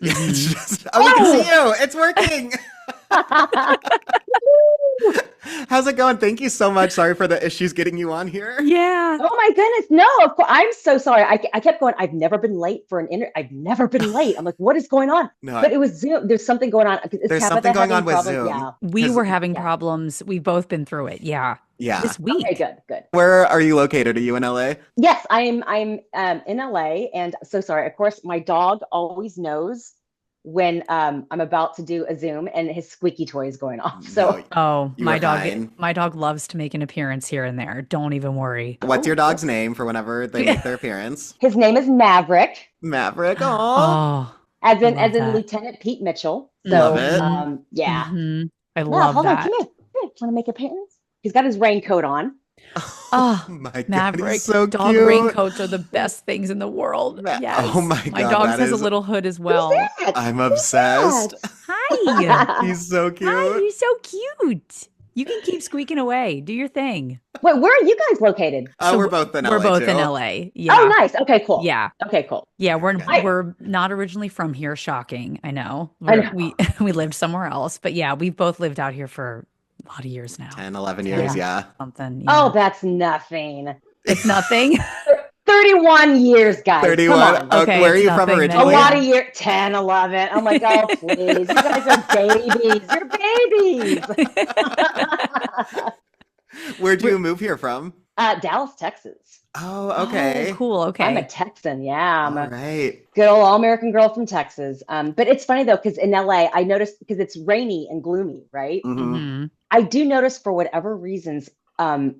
It's Mhm. just, oh, we can see you. It's working. How's it going? Thank you so much. Sorry for the issues getting you on here. Yeah. Oh my goodness. No, of course. I'm so sorry. I kept going. I've never been late for an I've never been late. I'm like, what is going on? No, But it was Zoom. There's something going on. Is there's something Tabitha going on having with problems? Zoom. Yeah. We Because, were having Yeah. problems. We've both been through it. Yeah. yeah. This Okay, week. good, good. Where are you located? Are you in LA? Yes, I'm in LA and so sorry. Of course, my dog always knows when I'm about to do a Zoom and his squeaky toy is going off. No, So Oh, you were fine. my dog loves to make an appearance here and there. Don't even worry. What's your oh, dog's name for whenever they make their appearance? his name is Maverick, Maverick. Aw. Oh, as I in love that. Lieutenant Pete Mitchell. Love So it. yeah. I Mav, love hold on, come that. here. Want to make appearance? He's got his raincoat on. Oh Oh, my God, he's Maverick. so Dog cute. raincoats are the best things in the world. Oh Yes. my My God, dog's that has a is, little hood as Who's well. that? I'm Who's obsessed. Hi. that? He's so Hi, cute. you're so cute. You can keep squeaking away. Do your thing. Wait, where are you guys located? Oh, So we're both in we're LA both in too. LA. Oh, Yeah. nice. Okay, cool. Yeah. Okay, cool. Yeah, we're Okay. I we're not originally from here. Shocking, I know. I We're know. we we lived somewhere else, but yeah, we've both lived out here for a lot of years now. 10, 11 years, Yeah. 10 yeah. something. Oh, Yeah, that's nothing. it's nothing. 31 years, guys. Come 31. on. Oh, Okay, where are it's you from nothing A then. originally? lot of Yeah. years, 10, 11. I'm like, oh, please. You guys are babies. You're babies. Where'd We're, you move here from? Dallas, Texas. Oh, oh, okay. cool. I'm a Okay. Texan. Yeah, I'm All a right. good old all-American girl from Texas. But it's funny though, because in LA, I noticed because it's rainy and gloomy, right? Mm-hmm. Hmm. I do notice for whatever reasons, um,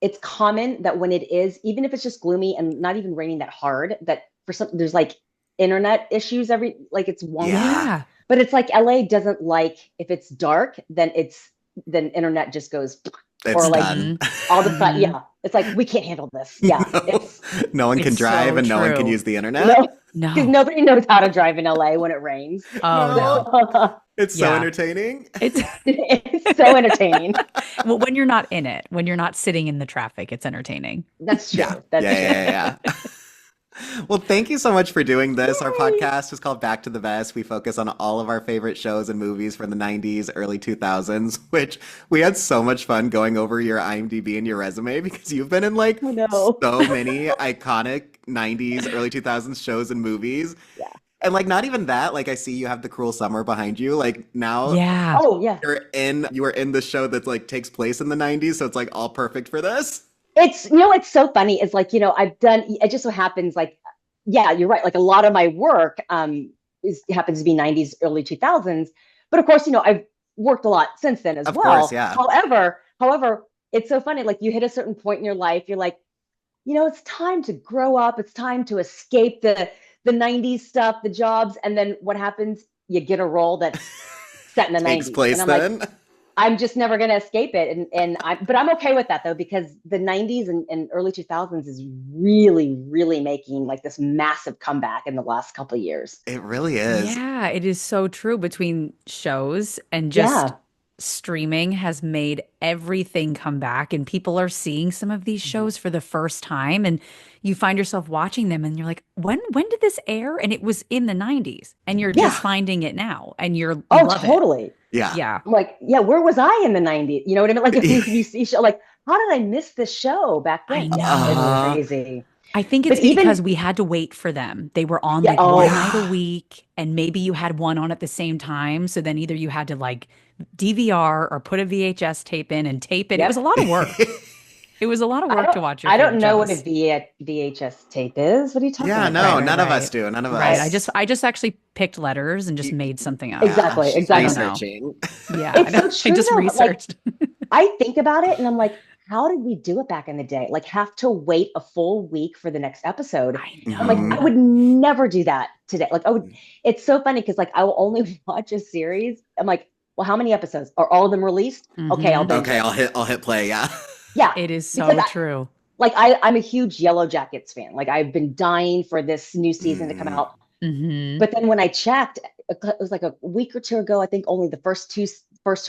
it's common that when it is, even if it's just gloomy and not even raining that hard, that for some there's like internet issues like it's wonky. Yeah, Yeah. But it's like LA doesn't like if it's dark, then internet just goes or it's like Hmm. done. all the time. Hmm. Yeah. It's like we can't handle this. Yeah. No, It's no one can It's drive so and no one can true. use the internet. no because No. nobody knows how to drive in LA when it rains. Oh No, no. So it's so Yeah. entertaining. It's it's so entertaining. well, when you're not in it, when you're not sitting in the traffic, it's entertaining. That's Yeah, true. That's yeah, true. yeah, yeah, yeah. Well, thank you so much for doing this. Our Yay. podcast is called Back to the Best. We focus on all of our favorite shows and movies from the 90s, early 2000s, which we had so much fun going over your IMDb and your resume because you've been in like I know. so many iconic 90s, early 2000s shows and movies. Yeah. And like not even that, like I see you have The Cruel Summer behind you. Like now Yeah. Oh yeah. you are in the show that like takes place in the 90s, so it's like all perfect for this. It's it's so funny. It's like, I've done it just so happens like, yeah, you're right. Like a lot of my work happens to be 90s, early 2000s. But of course, I've worked a lot since then as Of course, well. yeah. However, it's so funny. Like you hit a certain point in your life, you're like, it's time to grow up. It's time to escape the 90s stuff, the jobs. And then what happens? You get a role that's set in the Takes 90s. And place I'm like, then. I'm just never going to escape it. But I'm okay with that though, because the 90s and early 2000s is really, really making like this massive comeback in the last couple of years. It really is. Yeah, it is so true between shows and just Yeah. streaming has made everything come back and people are seeing some of these Mhm. shows for the first time and you find yourself watching them and you're like, when did this air? And it was in the 90s and you're just Yeah. finding it now and you Oh, love it. totally. Yeah. Yeah. I'm like, yeah, where was I in the 90s? You know what I mean? Like if you see show, like, how did I miss this show back I then? Yeah, it's know. crazy. I think But it's because even, we had to wait for them. They were on yeah, like one oh, night a Yeah. week, and maybe you had one on at the same time. So then either you had to like DVR or put a VHS tape in and tape it. It was a yep. lot of work. It was a lot of I work don't, to watch your I don't favorite know what a shows. VHS tape is. What are you talking Yeah, about? no, Right, none of us right. do. None of Right. I, us. I just actually picked letters and just made something up. Yeah, exactly, she's I don't exactly. know. researching. Yeah, It's so I true just though. But like, researched. I think about it and I'm like, how did we do it back in the day? Like, have to wait a full week for the next episode. I I'm like, Hmm. I know. would never do that today. Like, it's so funny because, like, I will only watch a series. I'm like, well, how many episodes? Are all of them released? Okay, I'll Hmm. binge Okay, it. I'll hit play. Yeah. Yeah, It is because so true. I'm a huge Yellow Jackets fan. Like, I've been dying for this new season to come Mm, out. Hmm. But then when I checked, it was like a week or two ago. I think only the first two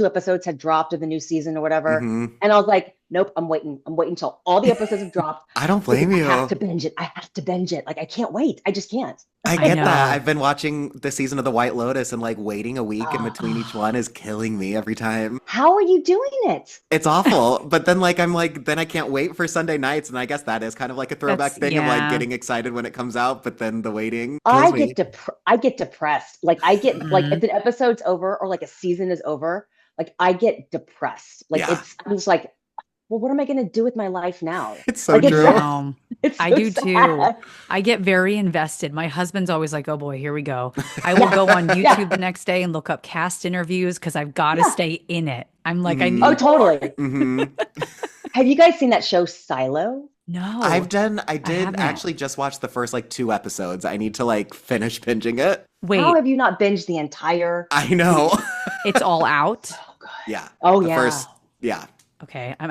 episodes had dropped of the new season or whatever. hmm And I was like, nope, I'm waiting. I'm waiting until all the episodes have dropped I don't because blame I have you. to binge it. I have to binge it. Like I can't wait. I just can't. I I get that. know. I've been watching the season of The White Lotus and like waiting a week in Ah, between each one is killing me every time. how are you doing it? It's awful. But then like I'm like then I can't wait for Sunday nights and I guess that is kind of like a throwback That's thing of like yeah. getting excited when it comes out, but then the waiting kills I me. get I get depressed. Like I get like if Mhm. an episode's over or like a season is over, like I get depressed. Like Yeah. I'm just like, well, what am I gonna do with my life now? It's so Like I it's true. know. it's I so do too. sad. I get very invested. My husband's always like, "Oh boy, here we go." I will Yeah, go on yeah, YouTube the next day and look up cast interviews because I've got to yeah. stay in it. I'm like, I Oh, Hmm. need more. totally. Hmm. Have you guys seen that show Silo? No, I I did haven't. actually just watch the first like 2 episodes. I need to like finish binging it. How Wait, have you not binged the entire I know. season? it's all out? So good. Yeah. Oh The yeah. first, yeah. Okay, I'm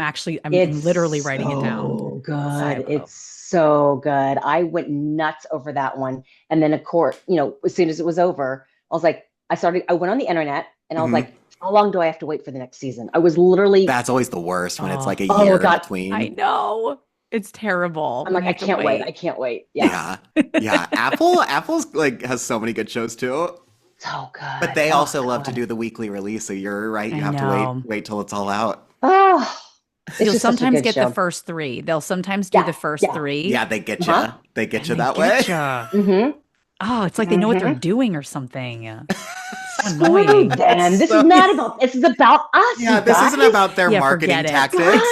literally It's writing it down. so good. Silo. It's so good. I went nuts over that one. And then, of course, as soon as it was over, I was like, I went on the internet and I was Hmm. like, how long do I have to wait for the next season? I was literally, That's always the worst when it's Oh, like a oh year in God. I between. know. It's terrible I'm when like, you I have to can't wait. I wait. can't wait. Yeah. Yeah. Yeah. Apple's like has so many good shows too. So But good. they Oh also love to God. do the weekly release, so you're right. You I have to know. wait till it's all out. Oh, it's You'll just such a sometimes good get the show. first three. They'll sometimes do Yeah. the first Yeah. three, Yeah, they get you. Uh-huh. They get and you they that way. get you. Mm-hmm. Oh, it's like they know what they're Mm-hmm. doing or something. It's so Screw annoying. them. It's This is so not about, this is about us, yeah, you this isn't guys. about their Yeah, forget marketing it. tactics.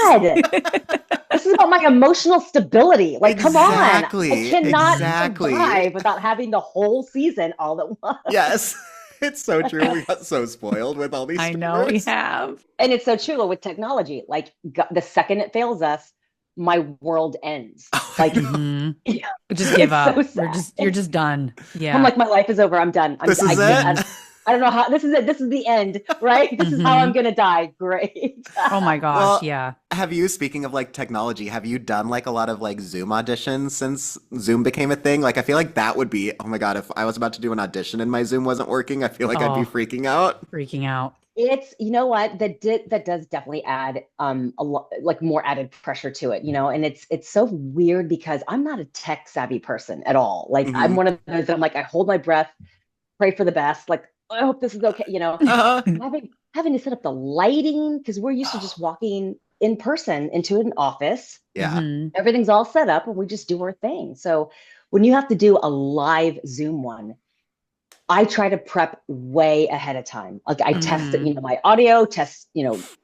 God. This is about my emotional stability. Like, come on. I Exactly. cannot Mhm. Exactly. survive without having the whole season all at Yes. It's so true. once. We got so spoiled with all these I know we streamers. have. And it's so true with technology. Like, the second it fails us, my world ends. Oh, I Like, know. Hmm. yeah, We just give it's so up. sad. You're just done. I'm Yeah. like, my life is over. I'm done. This is it. Hmm. I don't know how, this is it. This is the end, right? This is how I'm Hmm. going to die. Great. Oh my gosh. Well, Yeah. have you, speaking of like technology, have you done like a lot of like Zoom auditions since Zoom became a thing? Like, I feel like that would be, oh my God, if I was about to do an audition and my Zoom wasn't working, I feel like I'd be Oh, freaking out. freaking out. It's, you know what, that does definitely add a lot, like more added pressure to it, and it's so weird because I'm not a tech savvy person at all. Like I'm Hmm. one of those that I'm like, I hold my breath, pray for the best, like I hope this is okay, Uh, having to set up the lighting because we're used to just walking in person into an office. yeah. Hmm. Everything's all set up and we just do our thing. So when you have to do a live Zoom one, I try to prep way ahead of time. Like I test it, Hmm. my audio, test,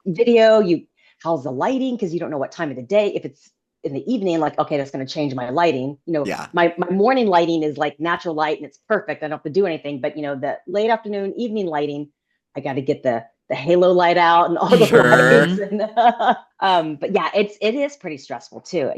video, how's the lighting? Because you don't know what time of the day. If it's in the evening, like, okay, that's going to change my lighting. Yeah. My morning lighting is like natural light and it's perfect. I don't have to do anything. But the late afternoon, evening lighting, I got to get the halo light out and all the Sure. lights. And but yeah, it is pretty stressful too.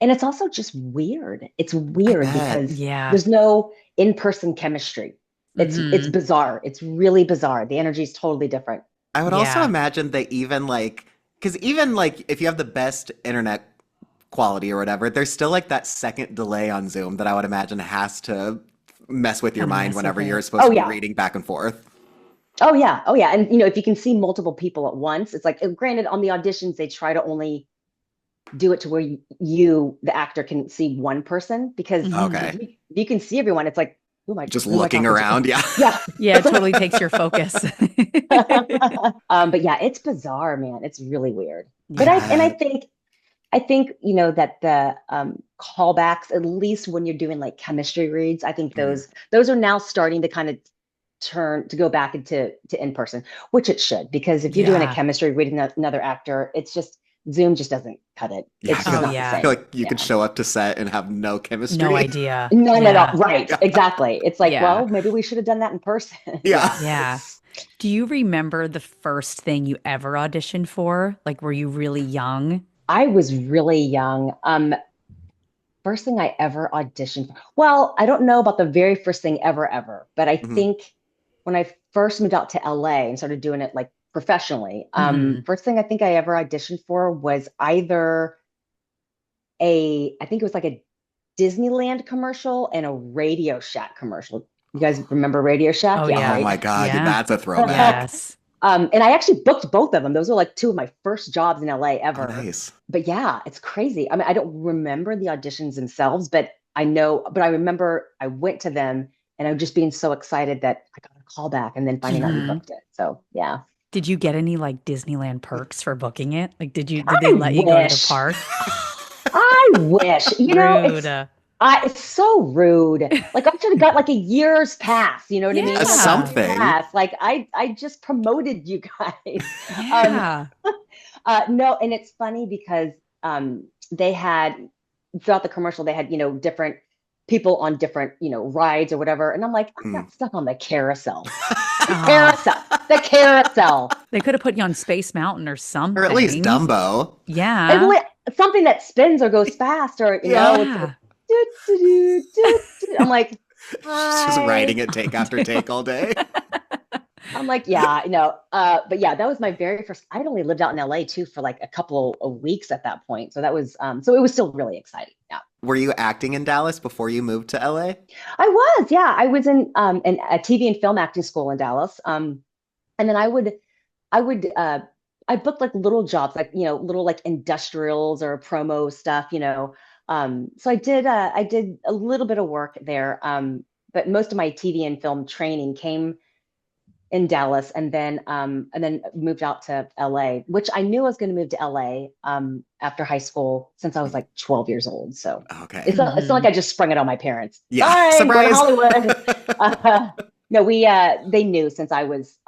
And it's also just weird. It's I weird bet. because Yeah. there's no in-person chemistry. It's Hmm. bizarre. It's really bizarre. The energy is totally different. I would also Yeah. imagine that even like, because even like if you have the best internet quality or whatever, there's still like that second delay on Zoom that I would imagine has to mess with your Kind of mind mess with whenever you're it. supposed Oh to be yeah. reading back and forth. Oh yeah. Oh yeah. And if you can see multiple people at once, it's like granted on the auditions they try to only do it to where the actor can see one person because Hmm. Okay. if you can see everyone, it's like Just who am I looking talking to? around. Yeah. Yeah. Yeah, it totally takes your focus. But yeah, it's bizarre, man. It's really weird. I But Yeah. bet. I think that the callbacks, at least when you're doing like chemistry reads, I think Mhm. those are now starting to kind of turn to go back into to in person, which it should, because if you're doing a Yeah. chemistry read with another actor, it's just Zoom just doesn't cut it. Yeah, It's just Oh, not the I yeah. feel same. like you could Yeah. show up to set and have no No chemistry. idea. None at all. Yeah. Right. Yeah. Exactly. It's like, Yeah. well, maybe we should have done that in person. Yeah. Yeah. Yeah. Do you remember the first thing you ever auditioned for? Like, were you really young? I was really young. First thing I ever auditioned for. Well, I don't know about the very first thing ever, but I Mhm. think when I first moved out to LA and started doing it like professionally, Hmm. first thing I think I ever auditioned for was either I think it was like a Disneyland commercial and a Radio Shack commercial. You guys remember Radio Shack? Oh, Yeah, Oh yeah. my right. God, Yeah. that's a throwback. I Yes. And I actually booked both of them. Those were like two of my first jobs in LA Oh, ever. nice. But yeah, it's crazy. I mean, I don't remember the auditions themselves, but I remember I went to them and I'm just being so excited that I got a call back and then finding out we Mhm. booked it. So yeah. Did you get any like Disneyland perks for booking it? Like, did they I let you go to the wish. park? I wish. Rude. It's so rude. Like I should have got like a year's pass, you know what I mean? Like a Yeah. year Something. pass. Like I just promoted you guys. Um, Yeah. no, and it's funny because they had throughout the commercial they had, different people on different, rides or whatever. And I'm like, I Mm. got stuck on the carousel. The Oh, carousel. The carousel. they could have put you on Space Mountain or Or at least something. Dumbo. It's Yeah. li- something that spins or goes fast or it's like Yeah. do, do, do, do, do. I'm like, Just hi. riding it take after take all day. I'm like, yeah, but yeah, that was my very first. I'd only lived out in LA too for like a couple of weeks at that point. So that was, so it was still really exciting. Yeah. Were you acting in Dallas before you moved to LA? I was, yeah. I was in a TV and film acting school in Dallas. And then I would, I booked like little jobs, like, little like industrials or promo stuff, So I did a little bit of work there. But most of my TV and film training came in Dallas and then moved out to LA, which I knew I was going to move to LA after high school since I was like 12 years old. So Okay. it's not like Hmm. I just sprung it on my parents. Yeah. Fine, going to Surprise. Hollywood. No, they knew since I was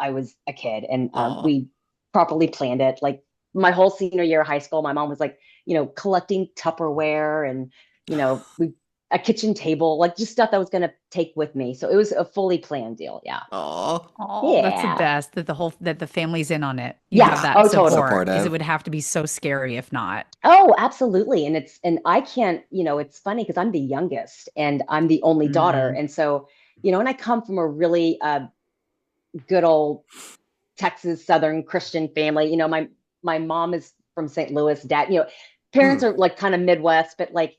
a kid and Oh. we properly planned it. Like my whole senior year of high school, my mom was like, collecting Tupperware and, we a kitchen table, like just stuff that I was going to take with me. So it was a fully planned deal. Yeah. Oh. Oh, that's the Yeah. best that the family's in on it. You have Yeah. Yeah. that Oh, totally. support because it Supportive. would have to be so scary if not. Oh, absolutely. And I can't, it's funny because I'm the youngest and I'm the only daughter. Mm. And so, and I come from a really good old Texas Southern Christian family. My mom is from St. Louis, dad, parents Mm. are like kind of Midwest, but like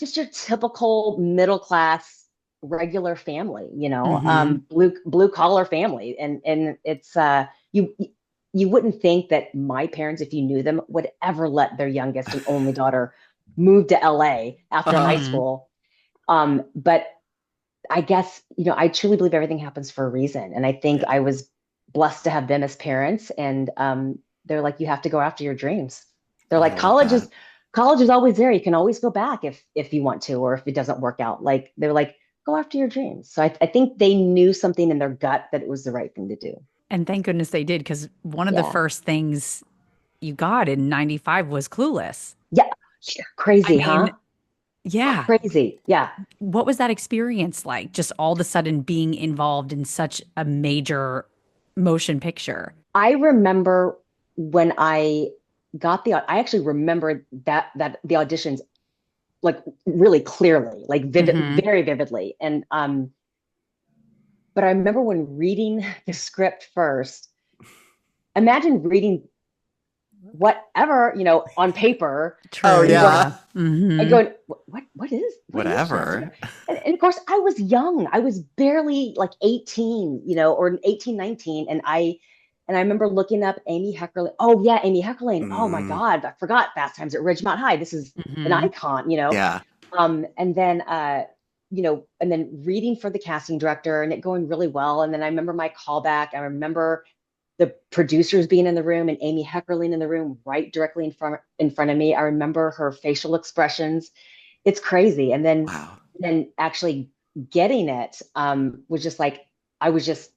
just your typical middle class regular family, Hmm. blue collar family. And it's you wouldn't think that my parents, if you knew them, would ever let their youngest and only daughter move to LA after high Uh-huh. Hmm. school. But I guess, I truly believe everything happens for a reason. And I think Yeah. I was blessed to have them as parents. And they're like, you have to go after your dreams. They're Oh, I like, love that. college is always there. You can always go back if you want to, or if it doesn't work out. Like they're like, go after your dreams. So I think they knew something in their gut that it was the right thing to do. And thank goodness they did because one of the Yeah. first things you got in 95 was Clueless. Yeah. I Crazy, mean, huh? yeah. Crazy. Yeah. What was that experience like? Just all of a sudden being involved in such a major motion picture. I remember when I actually remember that the auditions like really clearly, like Hmm. very vividly. And but I remember when reading the script first, imagine reading whatever, on paper Oh, True. and going yeah. Yeah. Hmm. going, what is Whatever. and of course I was young. I was barely like 18, or 18, 19. And I remember looking up Amy Heckerling. Oh yeah, Amy Heckerling. Oh my Mm. God, I forgot Fast Times at Ridgemont High. This is an Hmm. icon. Yeah. And then and then reading for the casting director and it going really well. And then I remember my callback. I remember the producers being in the room and Amy Heckerling in the room right directly in front of me. I remember her facial expressions. It's crazy. And Wow. then actually getting it was just like I was just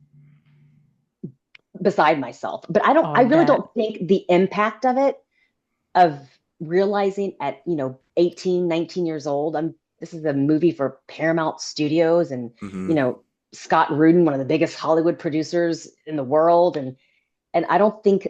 beside myself. But Oh, I I really bet. don't think the impact of it, of realizing at 18, 19 years old, this is a movie for Paramount Studios and Hmm. you know Scott Rudin, one of the biggest Hollywood producers in the world. And I don't think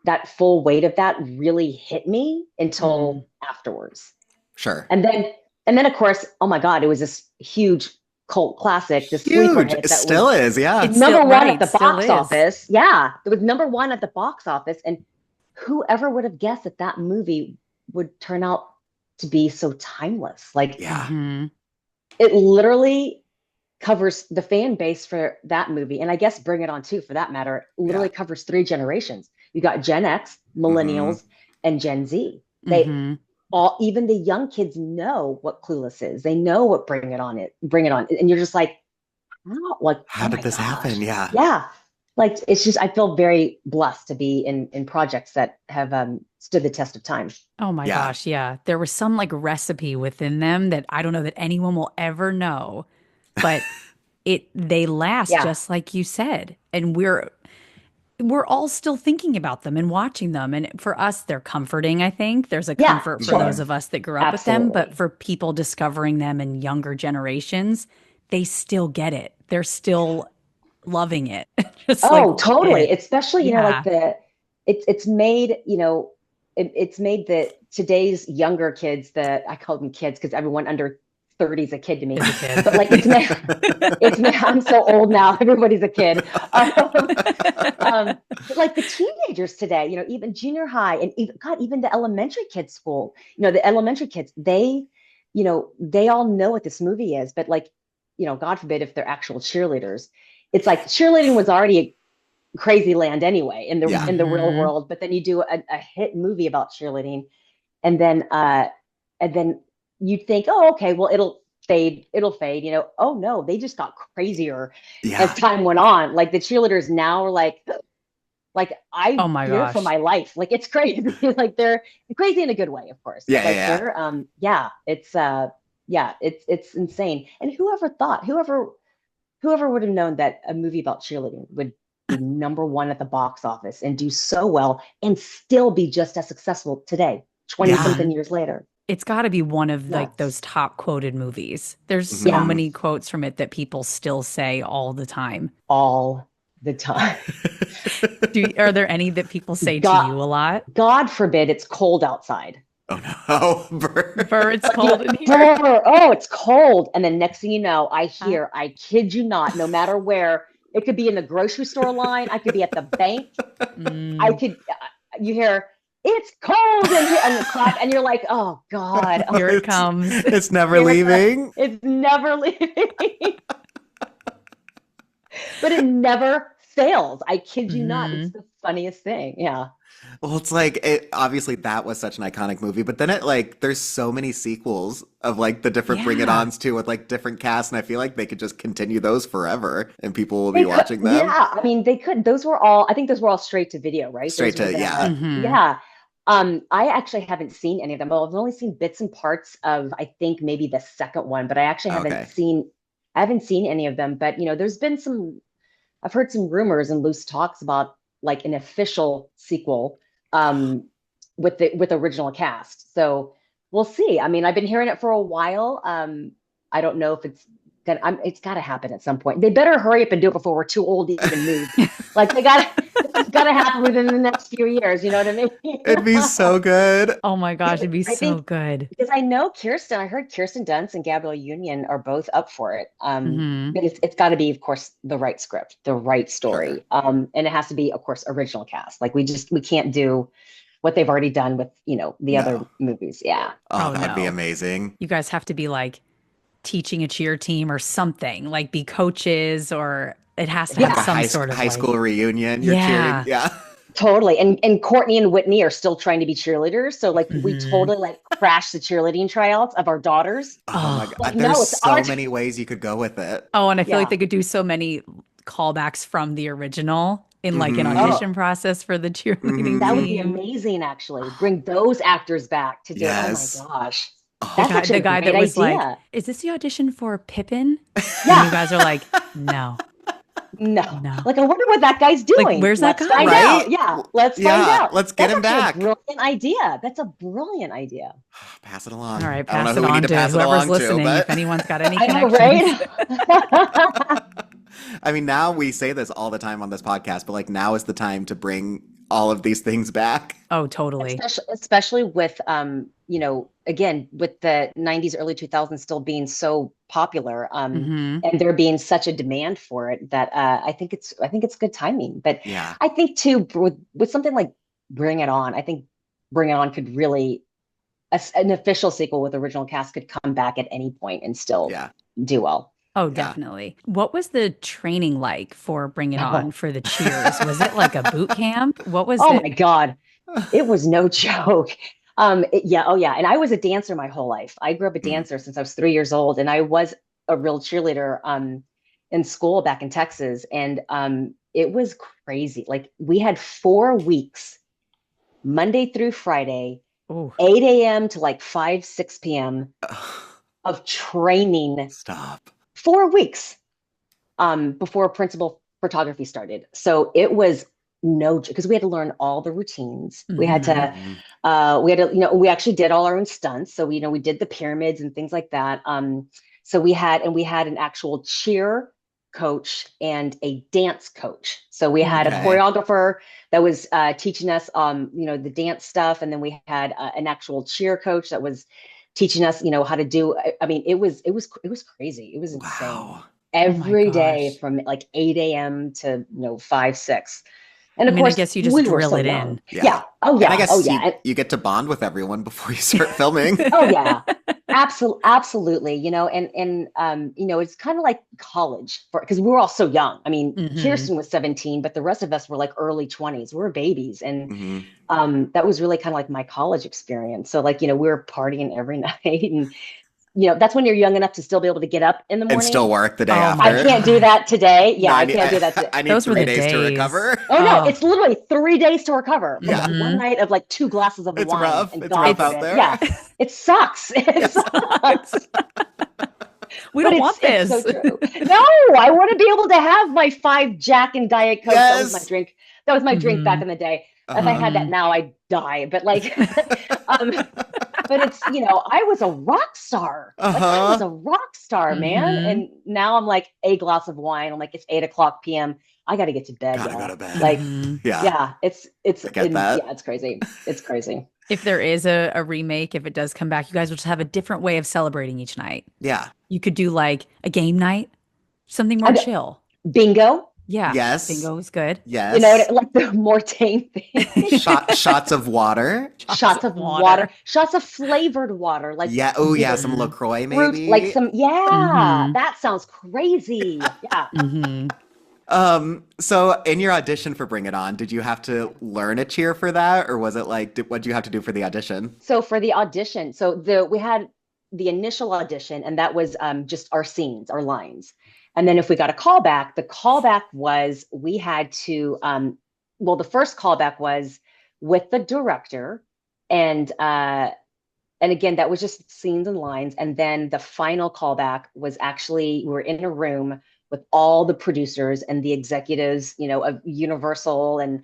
that full weight of that really hit me Mm. until afterwards. Sure. And then of course, oh my God, it was this huge cult classic, this sleeper Huge. hit It that still was is. Yeah. number one at the Still box is. office. Yeah, it was number one at the box office. And whoever would have guessed that that movie would turn out to be so timeless? Like Yeah. Hmm. it literally, covers the fan base for that movie, and I guess Bring It On too, for that matter, Yeah. literally covers three generations. You got Gen X, Hmm. millennials, and Gen Z. They Hmm. all, even the young kids know what Clueless is. They know what Bring It On, and you're just like, how? Like, How oh did my this happen? gosh, Yeah. yeah. Like it's just, I feel very blessed to be in projects that have stood the test of time. Oh my Yeah. gosh, yeah. There was some like recipe within them that I don't know that anyone will ever know, but they last Yeah, just like you said. And we're all still thinking about them and watching them. And for us, they're comforting, I think. There's a yeah, comfort for those Hmm. sure, of us that grew up with them, but absolutely. for people discovering them in younger generations, they still get it. They're still loving it, just like Oh, we totally. did. Especially, like Yeah. it's made, it's made the today's younger kids, I call them kids because everyone under 30 is a kid to me. Is a kid. But like it's made, I'm so old now, everybody's a kid. But like the teenagers today, even junior high and even God, even the elementary kids school, the elementary kids, they all know what this movie is, but like, God forbid if they're actual cheerleaders. It's like cheerleading was already crazy land anyway in the Yeah. in the real Hmm. world, but then you do a hit movie about cheerleading, and then you think, oh, okay, well, it'll fade. Oh no, they just got crazier as Yeah. time went on. Like the cheerleaders now are like Oh I my fear for gosh. my life. Like it's crazy. Like they're crazy in a good way, of course, Yeah. but Yeah. like Yeah. they're yeah, it's insane. And whoever would have known that a movie about cheerleading would be number one at the box office and do so well and still be just as successful today, 20 Yeah. something Hmm. years later. It's got to be one of like those Nuts. top quoted movies. There's so Yeah, Hmm. many quotes from it that people still say all the time. all the time. Are there any that people say to God, you a lot? God forbid it's cold outside. Oh no. Burr, it's Like, cold in here. brr, oh, it's cold. And then next thing you know, Uh, I kid you not, no matter where, it could be in the grocery store line, I could be at the bank, I mm, could, you hear, it's cold in here, and the clap, and you're like, oh God, oh, here it it's comes. it's never here it comes. leaving. It's never leaving, but it never fails. I kid you not. It's Hmm. the funniest thing. Yeah. Well, it's like it obviously that was such an iconic movie, but then it like there's so many sequels of like the different Bring It Yeah. Ons too with like different casts, and I feel like they could just continue those forever and people will be They could, watching them yeah. I mean, they could. Those were all. I think those were all straight to video, right? straight Those were to yeah. Hmm. yeah. I actually haven't seen any of them. Well, I've only seen bits and parts of, I think maybe the second one, but I actually Okay. I haven't seen any of them. But there's been I've heard some rumors and loose talks about like an official sequel, um, with original cast. So we'll see. I mean, I've been hearing it for a while. I don't know if it's got to happen at some point. They better hurry up and do it before we're too old to even move. Like it's got to happen within the next few years. You know what I mean? It'd be so good. Oh my gosh, it'd be I so think good. because I heard Kirsten Dunst and Gabrielle Union are both up for it. Hmm. But it's got to be, of course, the right script, the right Sure. story. And it has to be, of course, original cast. Like we can't do what they've already done with, the other No. movies. Yeah. Oh, Oh that'd be no. amazing. You guys have to be like teaching a cheer team or something, like be coaches, or it has to have Like a Yeah. some sort of high like, school reunion, you're cheering. yeah. Yeah. Totally. And Courtney and Whitney are still trying to be cheerleaders. So like we Hmm. totally like crash the cheerleading tryouts of our daughters. Oh my Oh, Like, God. There's no, it's our so many ways you could go with it. oh, and I feel like yeah. they could do so many callbacks from the original in like an Mm-hmm. Oh, audition process for the cheerleading that would Mm-hmm. be team. amazing, actually. Bring those actors back to do it. Oh my Yes. gosh. The Oh. That's guy, actually the a guy great that was like, idea. "Is this the audition for Pippin?" And you Yeah. guys are like, "No, No. no." Like, I wonder what that guy's Like, doing. where's that Let's find guy? out. Right? Yeah, let's find Yeah, out. let's get That's him actually a back. brilliant idea. That's a brilliant idea. Pass it All along. right, I don't know pass who it we need on to to pass it whoever's along to, listening. If but anyone's got any I know, connections. right? I mean, now we say this all the time on this podcast, but like now is the time to bring all of these things back. Oh, totally. Especially with again, with the 90s, early 2000s still being so popular, Hmm. and there being such a demand for it that I think it's good timing. But Yeah. I think too with something like Bring It On, I think Bring It On could really an official sequel with original cast could come back at any point and still Yeah. do well. Oh, Yeah. definitely. What was the training like for Bring It On Oh, for the cheers? Was it like a boot camp? What was oh it? my God. It was no joke. Yeah, oh yeah. And I was a dancer my whole life. I grew up a Mm. dancer since I was 3 years old, and I was a real cheerleader in school back in Texas. And it was crazy. Like we had 4 weeks, Monday through Friday, Oh, 8 a.m. to like 5, 6 p.m. Ugh, of training, stop. 4 weeks before principal photography started. So it was no, because we had to learn all the routines. hmm. Mhm. We had to, we actually did all our own stunts. So we did the pyramids and things like that. So we had an actual cheer coach and a dance coach. So we had a Okay. Okay. choreographer that was teaching us, the dance stuff, and then we had an actual cheer coach that was teaching us, how to do. I mean, it was crazy. It was insane Wow. Oh my every day gosh. from like 8 a.m. to 5, 6. And I of mean, I course, guess you just we were drill so it young. in. Yeah. Yeah. Oh And I yeah. Oh guess yeah. you get to bond with everyone before you start filming. Oh yeah. Absolutely. And it's kind of like college for because we were all so young. I mean, Hmm. Kirsten was 17, but the rest of us were like early 20s. We were babies. And Hmm. that was really kind of like my college experience. So like, we were partying every night. And that's when you're young enough to still be able to get up in the And still morning. work the day Oh my I after. can't do God. that today. No, Yeah, I can't do that today. I need Those were three the days to days. recover. Oh no, Oh. it's literally 3 days to recover from Yeah. one Hmm. night of like 2 glasses of It's wine, rough. and It's God rough It's out forbid. there. Yeah, it sucks. It it sucks. sucks. We But don't it's want it's so this. true. No, I want to be able to have my 5 Jack and Diet Cokes. That was my Yes. drink. That was my drink back Hmm. in the day. If I Uh-huh. had that Hmm. now, I'd die. But like, um, but I was a rock star. Like I was Uh-huh. a rock star, man. Hmm. And now I'm like a glass of wine. I'm like, it's 8 o'clock p.m. I got to get to bed, Gotta go y'all. to bed. Like, Hmm. Yeah, yeah, it's I get that. yeah, it's crazy. It's crazy. If there is a remake, if it does come back, you guys will just have a different way of celebrating each night. Yeah. You could do like a game night, something more And chill. bingo, Yeah, Yes. bingo is good. Yes. like the Mortain thing. Shots of water. Shots Shots of of water, water. shots of flavored water, like Yeah. Oh, yeah. Some Hmm. LaCroix, fruit, like maybe. yeah, Hmm. that sounds crazy. Yeah. Hmm. So in your audition for Bring It On, did you have to learn a cheer for that, or was it like, what did you have to do for the audition? So for the audition, we had the initial audition, and that was just our scenes, our lines. And then if we got a callback, the callback was we had to well, the first callback was with the director, and again, that was just scenes and lines. And then the final callback was actually we were in a room with all the producers and the executives, of Universal, and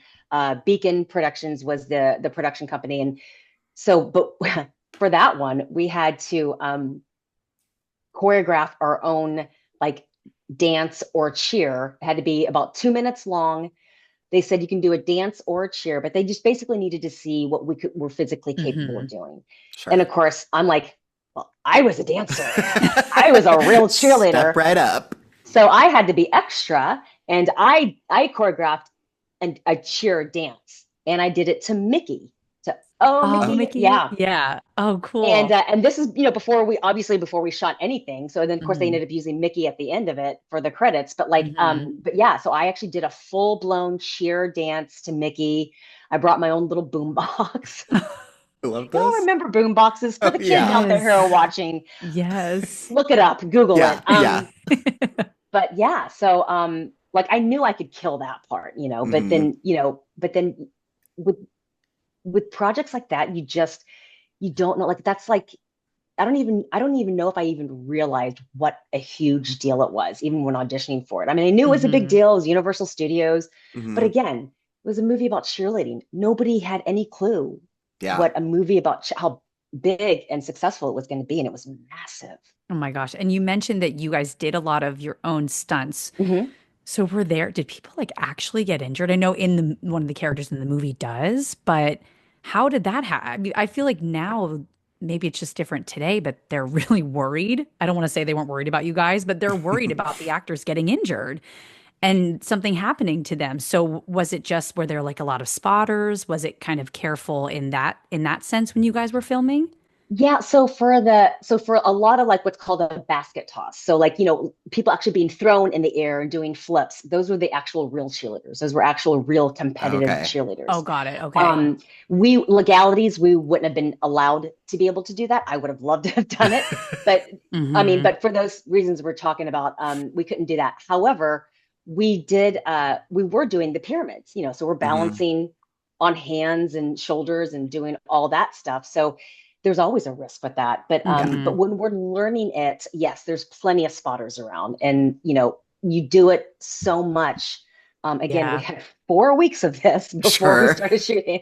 Beacon Productions was the production company. And so, but for that one, we had to choreograph our own like dance or cheer. It had to be about 2 minutes long. They said you can do a dance or a cheer, but they just basically needed to see what were physically capable Hmm. of doing. And Sure. of course, I'm like, well, I was a dancer. I was a real Step cheerleader. right up. So I had to be extra, and I choreographed a cheer dance, and I did it to Mickey. To Oh Oh, Oh, Mickey, Mickey. yeah. Yeah. Oh, And cool. this is before we shot anything. So then of course they Hmm. ended up using Mickey at the end of it for the credits. But like Hmm. but yeah, so I actually did a full blown cheer dance to Mickey. I brought my own little boom box. I love Y'all this. remember boom boxes? For Oh, the kids yeah. out there who are Yes. watching, Yes. look it up, Google it. Yeah. Yeah. But yeah, so like I knew I could kill that part, but Hmm. then with projects like that, you don't know, like that's like I don't even know if I even realized what a huge deal it was, even when auditioning for it. I mean, I knew it was a big Hmm. deal, it was Universal Studios, but Hmm. again, it was a movie about cheerleading. Nobody had any clue Yeah. what a movie about how big and successful it was going to be, and it was massive. Oh my gosh. And you mentioned that you guys did a lot of your own stunts. Hmm. So did people like actually get injured? I know in the one of the characters in the movie does, but how did that happen? I mean, I feel like now maybe it's just different today, but they're really worried. I don't want to say they weren't worried about you guys, but they're worried about the actors getting injured and something happening to them. So was it just were there like a lot of spotters? Was it kind of careful in that sense when you guys were filming? Yeah, so for a lot of like what's called a basket toss. So like, people actually being thrown in the air and doing flips. Those were the actual real cheerleaders. Those were actual real competitive Okay. Oh, cheerleaders. got it. Okay. Um, we legalities, we wouldn't have been allowed to be able to do that. I would have loved to have done it, but I mean, Hmm. but for those reasons we're talking about, we couldn't do that. However, we were doing the pyramids, so we're Hmm. balancing on hands and shoulders and doing all that stuff. So there's always a risk with that. Yeah. But Hmm. when we're learning it, yes, there's plenty of spotters around, and you do it so much. Again, we Yeah. had 4 weeks of this before we Sure. started shooting.